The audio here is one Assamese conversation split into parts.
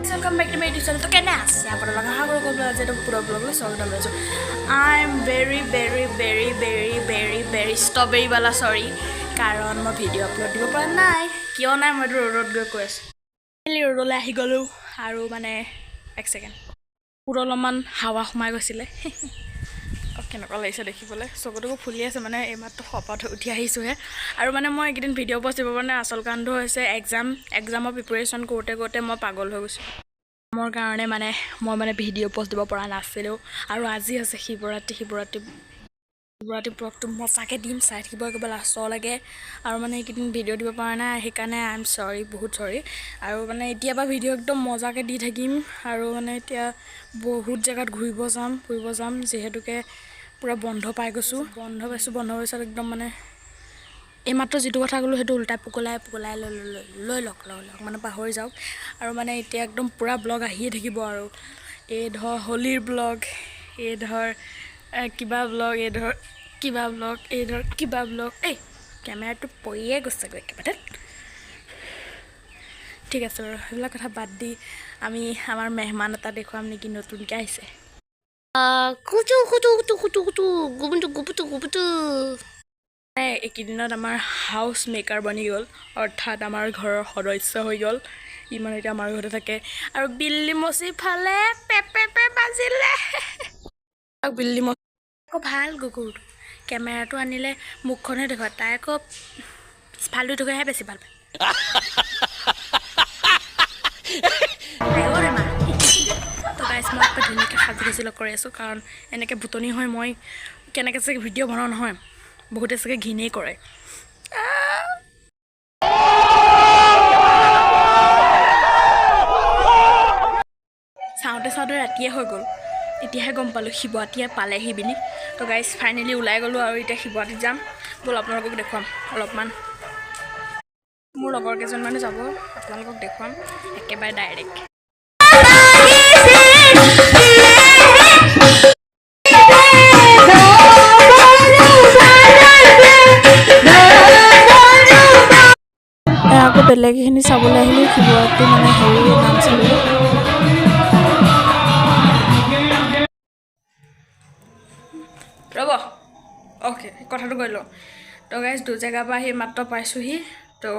Welcome back to my YouTube channel. तो कैसे हैं आप लोग? हाँ करो करो आज तो पूरा ब्लॉग में स्वागत है जो I am very strawberry वाला sorry कारण मैं वीडियो अपलोड दियो पर नहीं क्यों नहीं मैं रोड गए कोस पहले रोड ले आही गलो आरो माने एक सेकेंड पूरा लमान हावा हुमाई गसिले কেনেকুৱা লাগিছে দেখিবলৈ চকুটো ফুলি আছে মানে এই মাত্ৰ খপাত উঠি আহিছো হে আৰু মানে মই একদিন ভিডিঅ পোষ্ট দিব মানে আসল কাণ্ডটো হৈছে এক্সামৰ প্ৰিপাৰেচন কৰোতে মই পাগল হৈ গৈছো মোৰ কাৰণে মানে মই মানে ভিডিঅ পোষ্ট দিব পৰা নাছিলো আৰু আজি আছে শিৱৰাত্ৰি ব্লগটো মজাকে দিম চাই থাকিব একেবাৰে লাষ্টলৈকে আৰু মানে একদিন ভিডিঅ দিব পৰা নাই সেইকাৰণে আই এম সৰি বহুত সৰি আৰু মানে এতিয়া বা ভিডিঅ একদম মজাকে দি থাকিম আৰু মানে এতিয়া বহুত জায়গাত ঘূৰিব যাম যেহেতুকে পুৰা বন্ধ পাইছো একদম মানে এই মাত্ৰ যেটো কথা কলো হেতু উল্টা পুকলাই লৈ লক মানে পাহৰি যাওক আৰু মানে এতিয়া একদম পুৰা ব্লগ আহিয়ে থাকিব আৰু এই ধৰ হোলিৰ ব্লগ এই ধৰ কিবা ব্লগ এই ধৰ কিবা ব্লগ এই ক্যামেৰাটো পইয়ে গৈছে একেবাৰে ঠিক আছে বাৰু হেলা কথা বাদ দি আমি আমাৰ মেহমান এটা দেখুৱাম নেকি নতুনকৈ আহিছে গুবুটু এইকেইদিনত আমাৰ হাউচ মেকাৰ বনি গ'ল অৰ্থাৎ আমাৰ ঘৰৰ সদস্য হৈ গ'ল ইমান এতিয়া আমাৰ ঘৰতে থাকে আৰু বিল্লি মচি ফালে পে বাজিলে বিল্লি মচি আকৌ ভাল গুকুৰ কেমেৰাটো আনিলে মুখখনে দেখুৱা তাই আকৌ ফালটো থকাহে বেছি ভাল পায় তো গাইজ মই আকৌ ধুনীয়াকৈ সাজি লগ কৰি আছোঁ কাৰণ এনেকৈ বুটনি হয় মই কেনেকৈ চাগে ভিডিঅ' বনাওঁ নহয় বহুতে চাগে ঘিনেই কৰে চাওঁতে ৰাতিয়ে হৈ গ'ল এতিয়াহে গম পালোঁ শিৱৰাত্ৰি পালেহি বুলি তো গাইজ ফাইনেলি ওলাই গ'লোঁ আৰু এতিয়া শিৱৰাত্ৰিত যাম ব'ল আপোনালোকক দেখুৱাম অলপমান মোৰ লগৰ কেইজনমানে যাব আপোনালোকক দেখুৱাম একেবাৰে ডাইৰেক্ট আকৌ বেলেগখিনি চাবলৈ আহিলোঁ শিৱৰাত্ৰি মানে হেৰি নাম চালোঁ ৰ'ব অ'কে কথাটো কৈ লওঁ তো গাইজ দু জেগাৰ পৰা আহি মাত্ৰ পাইছোঁহি তো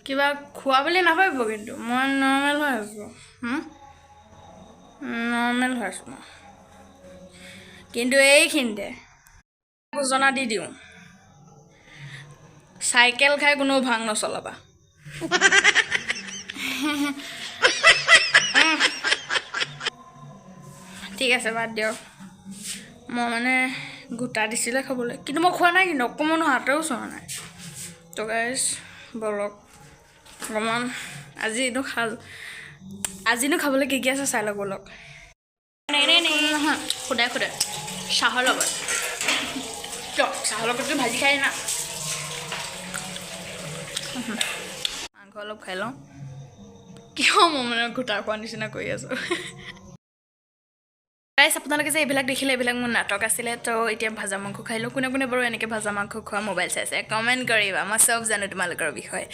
কিবা খোৱা বুলি নাভাবিব কিন্তু মই নৰ্মেল হৈ আছোঁ মই কিন্তু এইখিনিতে ঘোষণা দি দিওঁ চাইকেল খাই কোনো ভাং নচলাবা ঠিক আছে বাদ দিয়ক মই মানে গোটা দিছিলে খাবলৈ কিন্তু মই খোৱা নাই কিন্তু অকণমান হাতেও চোৱা নাই তো গাইজ বলক অকণমান আজিনো খাবলৈ কি আছে চাই লওক বলক সুদাই চাহৰ লগত চাহৰ লগততো ভাজি খাই না মাংস অলপ খাই লওঁ কিয় মই মানে গোটা খোৱা নিচিনা কৰি আছোঁ গাইজ আপোনালোকে যে এইবিলাক দেখিলে এইবিলাক মোৰ নাটক আছিলে তো এতিয়া ভাজা মাংস খাই লওঁ কোনে বাৰু এনেকৈ ভাজা মাংস খোৱা মোবাইল চাইছে কমেণ্ট কৰিবা মই চব জানো তোমালোকৰ বিষয়ে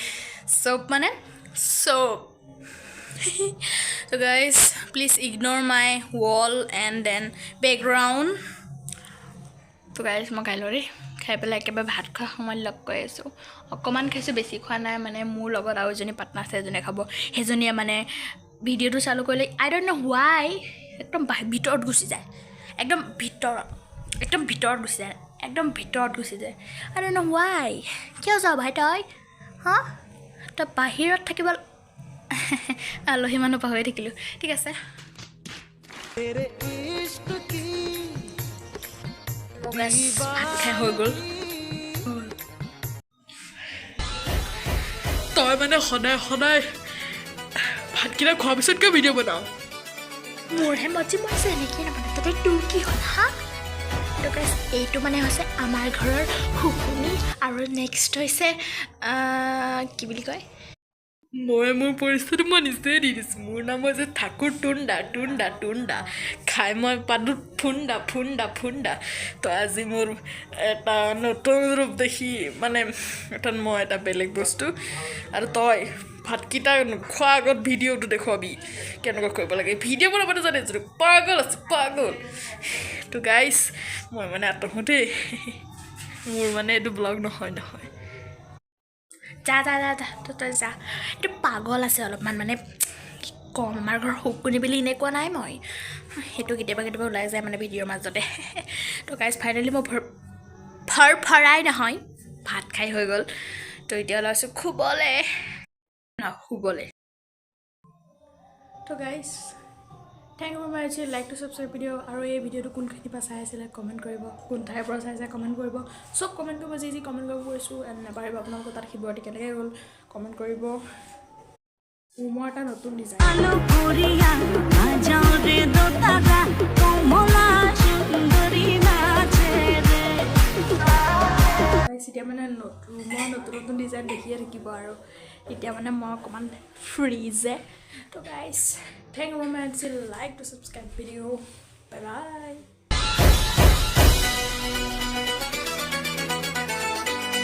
চব তো guys please ignore my wall and then background তো গাইজ মই খাই লওঁ দেই খাই পেলাই একেবাৰে ভাত খোৱা সময়ত লগ কৰি আছোঁ অকণমান খাইছোঁ বেছি খোৱা নাই মানে মোৰ লগত আৰু এজনী পাৰ্টনাৰ আছে এজনীয়ে খাব সেইজনীয়ে মানে ভিডিঅ'টো চালু কৰিলে আই ডণ্ট ন' হোৱাই একদম ভিতৰত গুচি যায় একদম ভিতৰত গুচি যায় আই ডণ্ট ন' হোৱাই কিয় যাওঁ ভাই তই তই বাহিৰত থাকিব আলহী মানুহ পাহৰি থাকিলোঁ ঠিক আছে ভাত খাই হৈ গ'ল তই মানে সদায় ভাতকেইটা খোৱাৰ পিছত কিয় ভিডিঅ' বনাওঁ মোৰহে মজি মৰিছে এনেকৈ নাপানে তাতে তোৰ কি হ'ল এইটো মানে হৈছে আমাৰ ঘৰৰ শুকুনি আৰু নেক্সট হৈছে কি বুলি কয় মই মোৰ পৰিস্থিতি মই নিজে দি দিছোঁ মোৰ নাম হৈছে ঠাকুৰ টুণ্ডা টুণ্ডা টুণ্ডা খাই মই পালোঁ ফুণ্ডা ফুণ্ডা ফুণ্ডা তো আজি মোৰ এটা নতুন ৰূপ দেখি মানে অৰ্থাৎ মই এটা বেলেগ বস্তু আৰু তই ভাতকেইটা খোৱাৰ আগত ভিডিঅ'টো দেখুৱাবি কেনেকুৱা কৰিব লাগে ভিডিঅ' বনাবলৈ জানে যদি পাগল আছে পাগল তো গাইছ মই মানে আত্মহতেই মোৰ মানে এইটো ব্লগ নহয় যা যা যা যা তই যা এইটো পাগল আছে অলপমান মানে কি ক'ম আমাৰ ঘৰৰ শুকুনি বুলি এনেকুৱা নাই মই সেইটো কেতিয়াবা কেতিয়াবা ওলাই যায় মানে ভিডিঅ'ৰ মাজতে তো গাইজ ফাইনেলি মই ফৰাই নহয় ভাত খাই হৈ গ'ল তো এতিয়া ওলাইছোঁ শুবলৈ তো গাইজ থেংক ইউ ফৰ ৱাচিং লাইক টু ছাবস্ক্ৰাইব ভিডিঅ' আৰু এই ভিডিঅ'টো কোনখিনিৰ পৰা চাই আছিলে কমেণ্ট কৰিব কোন ঠাইৰ পৰা চাইছে কমেণ্ট কৰিব চব কমেণ্ট কৰিব যি কমেণ্ট কৰিব কৈছোঁ এণ্ড নাপাহৰিব আপোনালোকৰ তাত শিৱৰাত্ৰি কেনেকৈ গ'ল কমেণ্ট কৰিব মোৰ এটা নতুন ডিজাইন এতিয়া মানে ৰুমৰ নতুন ডিজাইন দেখিয়ে থাকিব আৰু এতিয়া মানে মই অকণমান ফ্ৰী যে তো গাইজ থেংক ইউ ফৰ ৱাচিং like to subscribe video' bye bye